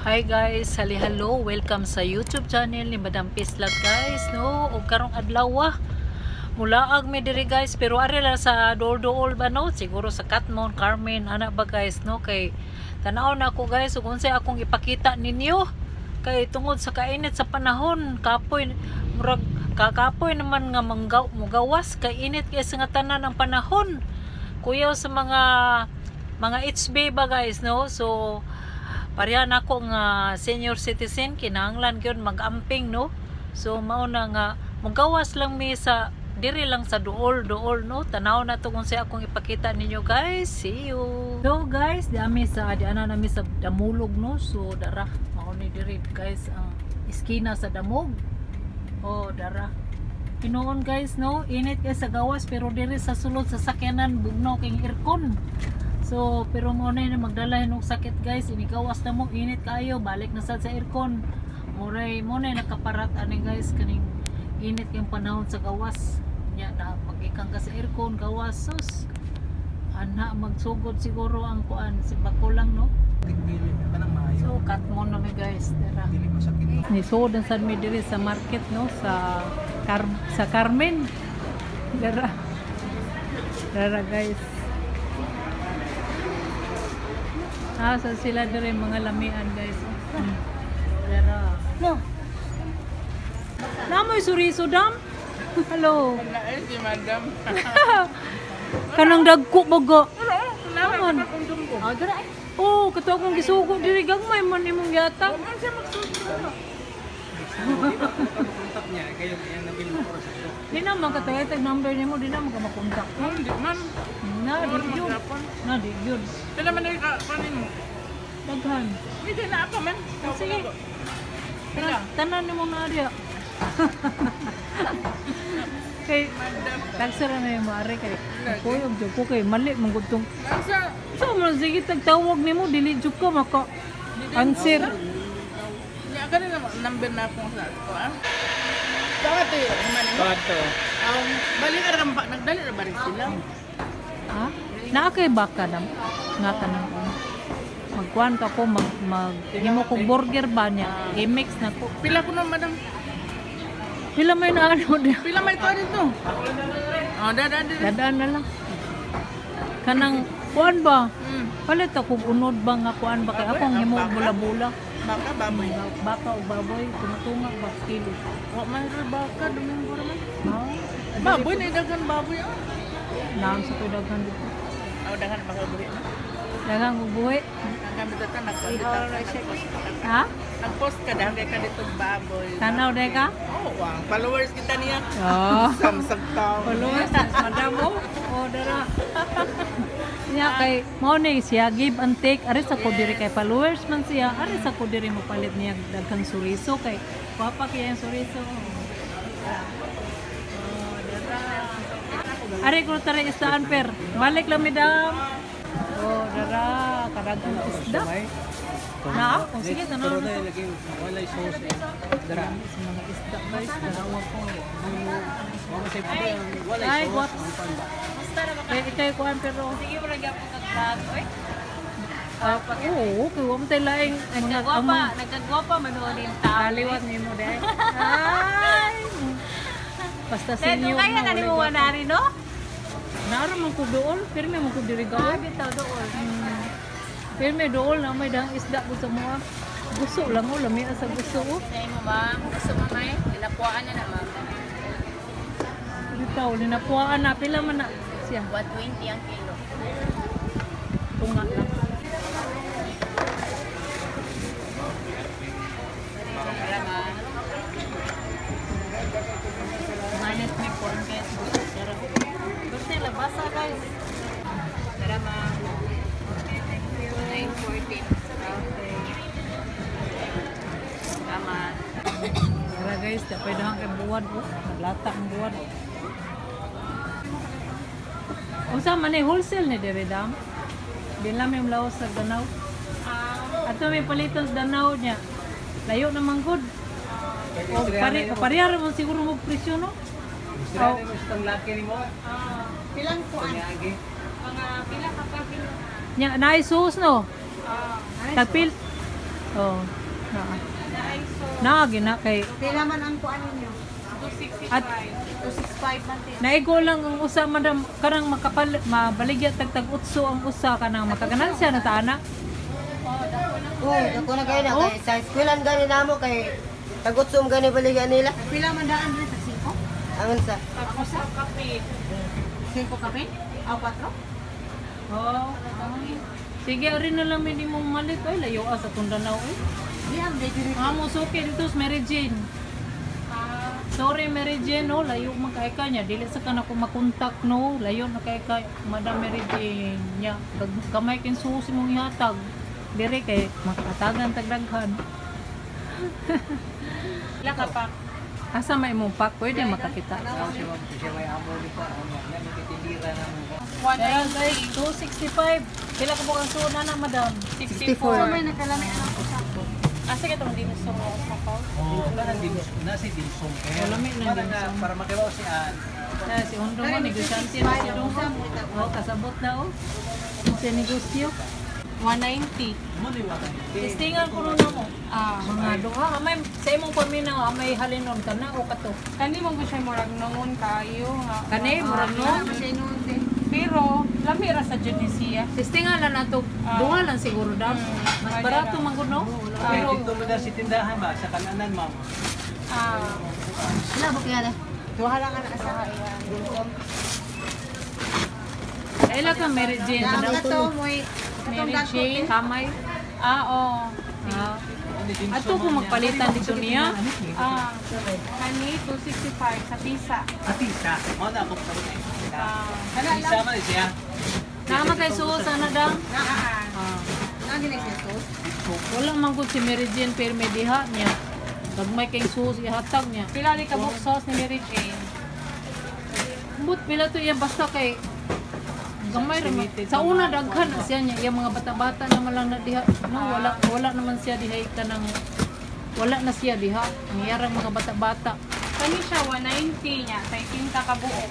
Hi guys, hello, welcome sa YouTube channel ni Madam Pislat guys, no? Og karong adlaw mulaag mi diri guys, pero ari lang sa dool ba no? Siguro sa Katmon, Carmen, ana ba guys, no? Kay tanaw na ako guys, ug unsay akong ipakita ninyo kay tungod sa kainit sa panahon, kapoy murag kakapoy naman nga mugawas kay init kay sa nga tanan ang panahon. Kuyaw sa mga HB ba guys, no? So pareha na ako nga senior citizen, kinahanglan gyud mag-amping, no? So mao na nga mugawas lang mi sa diri lang sa dool no. Tanaw na to kung sa akong ipakita ninyo guys. See you. So guys, di ana nami sa Damulog, no? So dara mao ni diri guys ang iskina sa Damog. Oh, dara. Pinoon guys, no? Init kay sa gawas pero diri sa sulod sa sakyanan bugnaw king aircon. So, pero mo na magdala og sakit guys, inigawas na mo, init kayo, balik na sad sa aircon. Mo na nakaparat ani guys kaning init kay panahon sa gawas. Nya na pag-ikang ka sa aircon, gawas sus. Ana magsugod siguro ang kuan si bakulang, no. So, Katmon na mi guys, dira. Ni sodan sad mi diri sa market, no, sa Carmen. Dira guys. Sa sila diri mga lamian guys. Dara. No. Namoy suriso dam. Hello. Naay si madam. Kanang dagko baga. Naman. Ah, dara. Oh, kato akong gisugo diri gagmay man imong yata. Ano siya magsugo? Kontak niya kayo yang nabil mo oras ito. Di na makatay tag number nimo, di na makontak. Hindi man. Na di yun. Na di yun. Kailan man ka panin mo? Daghan. Hindi na pa man. Sige. Tanan nimo na dia. Kay tagsara na yung maari kay kuyog jud ko kay mali manggutong. Nasa So man sige tagtawag nimo dili jud ka maka answer. ya kanina number na akong sa ko ah. Bakit man mo? Balik ka rampa nagdali ra ba rin sila? Ha? Naa kay baka dam nga kanang magkuan ka ko himo ko burger ba niya i-mix na ko. Pila ko na madam. Pila may na ano dia. Pila may to dito? Oh, Dadaan na lang. Kanang kuan ba? Palit ako unod ba nga kuan ba kay akong himo bula-bula. Baka baboy. Baka o baboy tumutungak ba kilo. Wa man ra baka domingo ra man. Ha? Baboy na dagan baboy ah. Naam sa tudagan dito. Aw dagan baka buhi na. Dagang buhi. Kami dito nagpost. Ha? Nag-post ka dahil ka dito baboy. Tanaw day ka? Oh, wow. Followers kita niya. Oh. Samsag tao. Followers madam mo. Oh, dara. Nya kay mao ni siya give and take ari sa ko diri kay followers man siya ari sa ko diri mo palit niya daghang suriso kay papa kay ang suriso. Oh, dara. Ari ko tara istaan per. Balik lang midam. Oh, dara kadagang isda. Na, kung sige tanaw na to. Walay sauce eh. Dara. Sa mga isda guys, darawa ko. Walay Ay, sauce. what? Kaya ikay kuhan pero Sige mo lagi ako nag-vlog. Oy. oo, kaya wala tayo laing Nagkagwapa manood yung tao. kaliwat ni mo dahil. Ay! Basta sinyo Kaya na ni mo wanari no? Naara man ko doon, pirme man ko diri gawin. Bitaw doon. Pirme doon na may dang isda ko sa mga. Gusto lang o, lami sa gusto ko. Say mo ma'am, gusto mo may? Dinapuan na ma'am. Bitaw, linapuaan na, pila man na siya. 120 ang kilo. Tunga lang. Minus may corn guys. Gusto labasa guys. Tara ma'am. 9:14. Okay. Tama. Tara guys, dapat dahang kay buwad ko. Naglata ang buwad. Unsa man ni wholesale ni diri dam? Di lang may lawas sa Danau. Ato may paliton sa Danau niya. Layo naman good. O parehara mo siguro mo presyo no? Sira mo sa laki ni mo. Pilang kuan? Mga pila ka pa kilo. Nya naay sauce no. Tagpil Oh. Na gina kay Pila man ang kuan ninyo? at 265 man din. naigo lang ang usa madam karang mabaligya tagtag utso ang usa kanang makaganansya na ta ana. Dako na kayo na kay sa eskwelahan gani namo kay tagutsum gani baligyan nila. Pila man daan rin sa 5? Angon sa Ako sa kape. 5 kape? O 4? Oh. Sige ari na lang hindi mong malit oy layo sa Tundanaw eh. Di am de diri. Mo suki dito sa Mary Jane. Sorry Mary Jane no, layo man kay ka niya dili sa kana ko makontak no, layo na kay ka Madam Mary Jane nya kamay kin susi mong ihatag. Dire kay makatagan tagdaghan. Ila ka pa. Asa may mong pack pwede makakita. Siya may amo ni pa. Yan nagtitindira na mo. Kaya guys, 265. Pila ka po ang suna na madam? 64. So may nakalami ang usap. Asa ka itong dinos sa mga sapaw? Wala nang dinos. Nasi dinsong. Wala may nang dinsong. Para makibaw si Ann. Si Ondo mo, negosyante na si Ondo. Oh, kasabot na oh. Sa negosyo. 190. Mo ni wala. Testingan ko nun mo. Ah. Mga duha. Amay, sa imong pamina, amay halinon ka na o kato. Kani mo ko siya murag nungon kayo ha. Kani, murag no? Pero lami ra sa Tunisia. Testingan lang nato. Duha lang siguro daw. Mas barato man gud no? Pero dito mo na si tindahan ba sa kananan ma'am. Ah. Wala ba kaya na? Duha lang ana sa. Ila ka Mary Jane. Ang Madam. to moy Mary Jane. Kamay. Ah, oh. Ah. Ato ko magpalitan dito niya. Ah. Kani 265 sa pisa. Atisa. Mo na ako sa buti. Ah. Isa man siya. Nama kay suos ana dang. Ah. Ah. Nagi na siya. Wala man gud si Mary Jane pero may diha niya. Gagmay kay suos ihatag niya. Pila ni kabuk sauce ni Mary Jane. But pila to iya basta kay gamay ra man. Sa una daghan na siya niya iya mga bata-bata naman lang na diha. No, wala naman siya diha kanang wala na siya diha. Ang iyarang mga bata-bata. Kani siya 190 niya, kay tinta ka buok.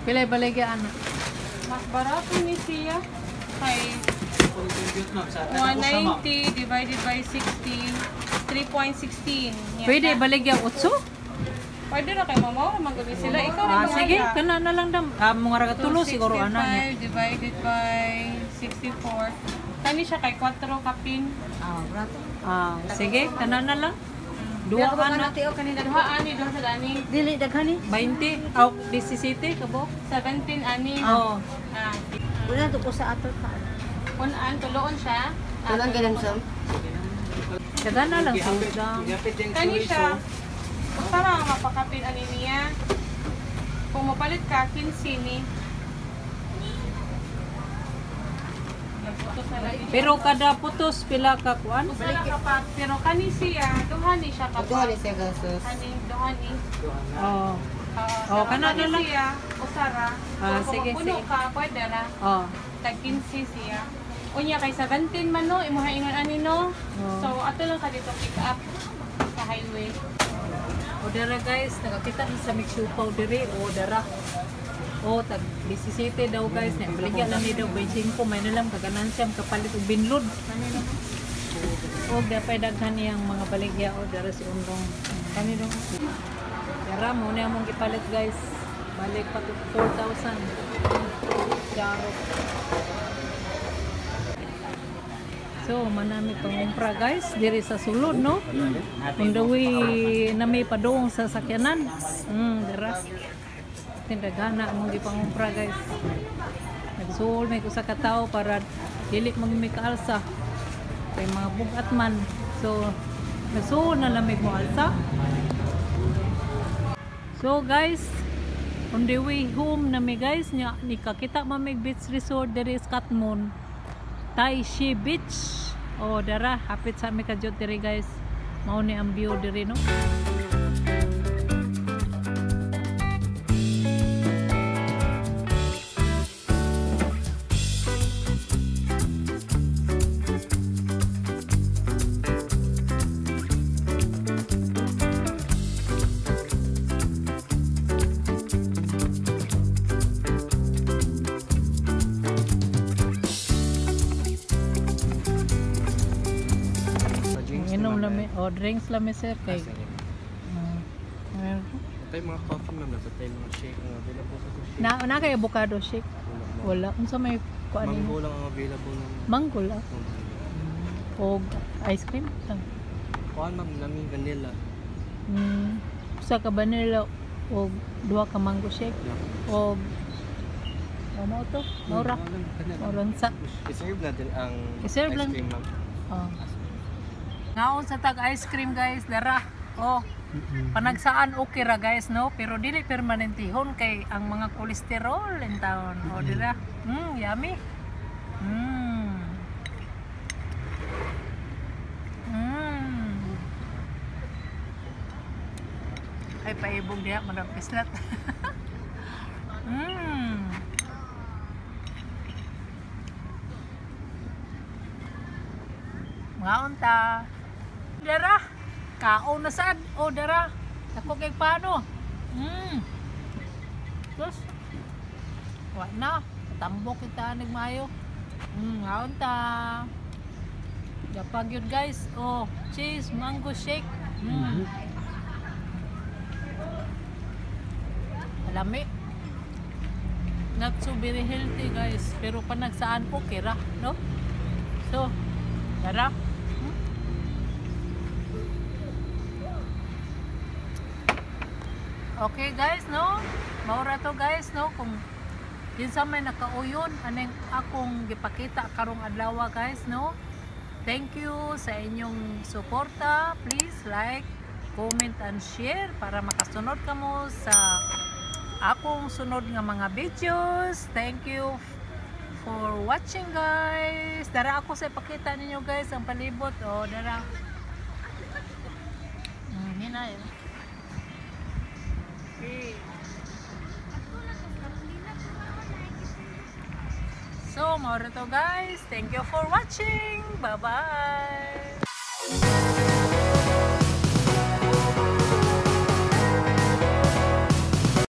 Pilay baligya ana. Mas barato ni siya kay Kung compute ma'am sa tanong sa ma'am. 190 divided by 60, 3.16. Yan Pwede na. baligya 8? Pwede na kay mama, magabi sila. Ikaw rin Ah, sige, kana na lang dam. Mga raga tulo siguro ana niya. 265 divided by 64. Kani siya kay 4 kapin. Ah, brato. Ah, sige, kana na lang. Duha Duha ka ana. na tiyo kanina Duha ani, duha sa dani. Dili daghan ni. 20 aw 17 kabo. 17 ani. Oh. Ah. Wala to ko sa ato ka. Unan, tuloon siya. Walang ganun sam. Kada na lang sudang. Kani siya. Para mapakapin ani niya. Kung mapalit ka, 15 ni. Nagputos na lagi siya. Pero kada putos pila ka kuan? Usa na kapag, pero kani siya, duhani siya kapag. Ito ni siya gasos. Kani, duhani. Oh. Oh, kana na lang. siya, usara. Ah, Kung sige, puno sige. ka, pwede na. Oh. Tag 15 siya. Unya kay 17 man no, imuha ingon ani no. Oh. So ato lang ka dito pick up sa highway. O dara guys, nakakita na sa Mixupaw diri o dara. O tag 17 daw guys, na baligya lang ni daw 25 may nalang kaganansya kapalit og binlod. O dapay daghan niyang mga baligya o dara si Undong. Kani dong. Dara mo na among gipalit guys. Balik pa to 4,000. Daro. So, manami pangumpra guys, diri sa sulod, no? On the way, nami padung sa sakyanan. Dira. Tindagana mong gipangumpra guys. Nagsuol may kusa ka tao para dili magmi kaalsa. Kay mga bugat man. So, nagsuol na lamig mo alsa. So guys, on the way home nami guys, nya ni kakita mamig beach resort diri sa Katmon. Taishi Beach. O dara, hapit sa mi kadjot diri guys. Mao ni ang view diri no. Inom lami. O, drinks lami sir. Kay. Meron. Tay mga coffee ma'am, tay mga shake nga available sa shake. Na kay avocado shake. Wala. Unsa may kuan Mango ni? lang ang available ng Mango lang. O ice cream. kuan ma'am, naming vanilla. Usa ka vanilla o duha ka mango shake. O mo to? Mura. Moron sa. I-serve natin ang I-serve ice lang. cream ma'am. Oh. Ngaon sa tag ice cream guys, dara. Oh. Panagsaan okay ra guys no, pero dili permanentihon kay ang mga kolesterol in taon. O dira. Yummy. Ay paibog diha madam pislat. Ngaon ta. Dara. Kaon na sad. O dara. Ako kay paano? Terus. Wa na. Tambok kita nagmayo. Ngaon ta. Yapag yun guys. Oh, cheese, mango shake. Lami. Not so very healthy guys, pero panagsaan okay ra, no? So, tara. Okay guys, no? Maura to guys, no? Kung kinsa may nakauyon aneng akong gipakita karong adlaw guys, no? Thank you sa inyong suporta. Please like, comment and share para makasunod kamo sa akong sunod nga mga videos. Thank you for watching guys. Dara ako sa ipakita ninyo guys ang palibot. O dara. Hinay. Okay. So, maura to guys. Thank you for watching. Bye-bye.